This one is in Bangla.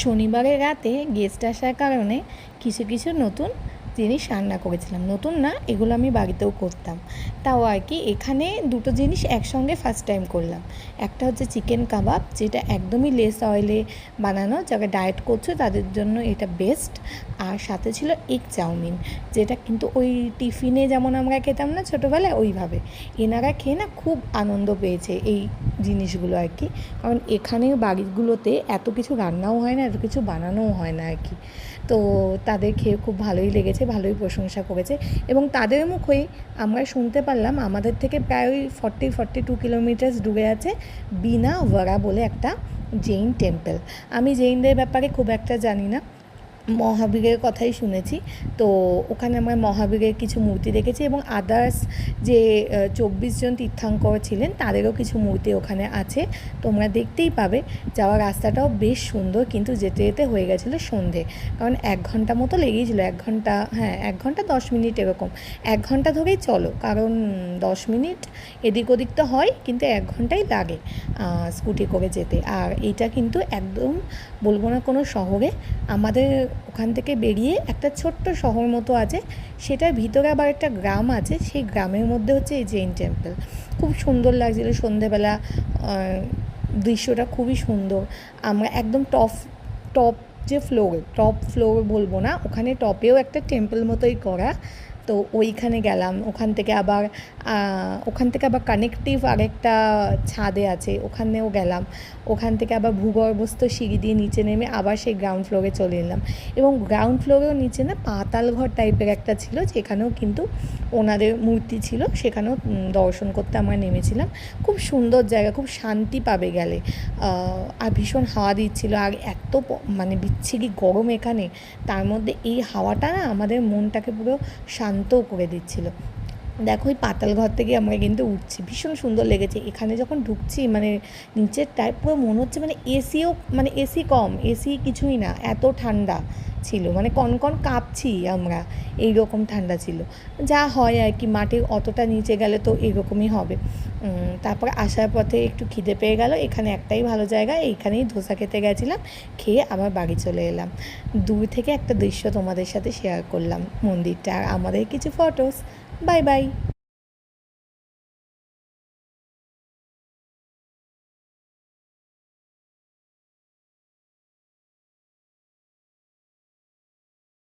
শনিবারের রাতে গেস্ট আসার কারণে কিছু কিছু নতুন জিনিস রান্না করেছিলাম। নতুন না, এগুলো আমি বাড়িতেও করতাম। তাও আর কি এখানে দুটো জিনিস একসঙ্গে ফার্স্ট টাইম করলাম। একটা হচ্ছে চিকেন কাবাব, যেটা একদমই লেস অয়েলে বানানো, যারা ডায়েট করছে তাদের জন্য এটা বেস্ট। আর সাথে ছিল এগ চাউমিন, যেটা কিন্তু ওই টিফিনে যেমন আমরা খেতাম না ছোটোবেলায়, ওইভাবে এনারা খেয়ে না খুব আনন্দ পেয়েছে এই জিনিসগুলো আর কি। কারণ এখানে বাড়িগুলোতে এত কিছু রান্নাও হয় না, এত কিছু বানানোও হয় না আর কি। তো তাদের খেয়ে খুব ভালোই লেগেছে, ভালোই প্রশংসা করেছে। এবং তাদের মুখেই আমরা শুনতে পারলাম আমাদের থেকে প্রায় ওই 42 কিলোমিটার্স দূরে আছে বিনা ওয়ারা বলে একটা জৈন টেম্পল। আমি জৈনদের ব্যাপারে খুব একটা জানি না, মহাবীরের কথাই শুনেছি। তো ওখানে আমরা মহাবীরের কিছু মূর্তি দেখেছি এবং আদার্স যে 24 জন তীর্থঙ্কর ছিলেন তাদেরও কিছু মূর্তি ওখানে আছে, তোমরা দেখতেই পাবে। যাওয়ার রাস্তাটাও বেশ সুন্দর, কিন্তু যেতে যেতে হয়ে গেছিলো সন্ধে, কারণ 1 ঘন্টা মতো লেগেছিলো। 1 ঘন্টা, হ্যাঁ 1 ঘন্টা 10 মিনিট এরকম। 1 ঘন্টা ধরেই চলো, কারণ 10 মিনিট এদিক ওদিক তো হয়, কিন্তু 1 ঘন্টাই লাগে স্কুটি করে যেতে। আর এটা কিন্তু একদম বলবো না কোনো শহরে, আমাদের ওখান থেকে বেরিয়ে একটা ছোট্ট শহর মতো আছে, সেটার ভিতরে আবার একটা গ্রাম আছে, সেই গ্রামের মধ্যে হচ্ছে এই জৈন টেম্পল। খুব সুন্দর লাগছিলো সন্ধেবেলা, দৃশ্যটা খুবই সুন্দর। আমরা একদম টপ যে টপ ফ্লোর বলবো না, ওখানে টপেও একটা টেম্পল মতোই করা। তো ওইখানে গেলাম, ওখান থেকে আবার কানেকটিভ আরেকটা ছাদে আছে, ওখানেও গেলাম। ওখান থেকে আবার ভূগর্ভস্থ সিঁড়ি দিয়ে নিচে নেমে আবার সেই গ্রাউন্ড ফ্লোরে চলে এলাম। এবং গ্রাউন্ড ফ্লোরেও নিচে না পাতাল ঘর টাইপের একটা ছিল, যেখানেও কিন্তু ওনাদের মূর্তি ছিল, সেখানেও দর্শন করতে আমরা নেমেছিলাম। খুব সুন্দর জায়গা, খুব শান্তি পাবে গেলে। আর ভীষণ হাওয়া দিচ্ছিলো, আর এত মানে বিচ্ছিরি গরম এখানে, তার মধ্যে এই হাওয়াটা না আমাদের মনটাকে পুরো শান্তও করে দিচ্ছিলো। দেখো ওই পাতাল ঘর থেকে আমরা কিন্তু উঠছি, ভীষণ সুন্দর লেগেছে। এখানে যখন ঢুকছি মানে নিচের টাইপ পুরো মনে হচ্ছে মানে এসিও, মানে এসি কম, এসি কিছুই না, এত ঠান্ডা ছিল, মানে কনকন কাঁপছি আমরা, এইরকম ঠান্ডা ছিল। যা হয় আর কি, মাঠে অতটা নিচে গেলে তো এরকমই হবে। তারপরে আসার পথে একটু খিদে পেয়ে গেল, এখানে একটাই ভালো জায়গা, এইখানেই ধোসা খেতে গেছিলাম, খেয়ে আবার বাড়ি চলে এলাম। দূর থেকে একটা দৃশ্য তোমাদের সাথে শেয়ার করলাম, মন্দিরটা আর আমাদের কিছু ফটোস। Bye bye.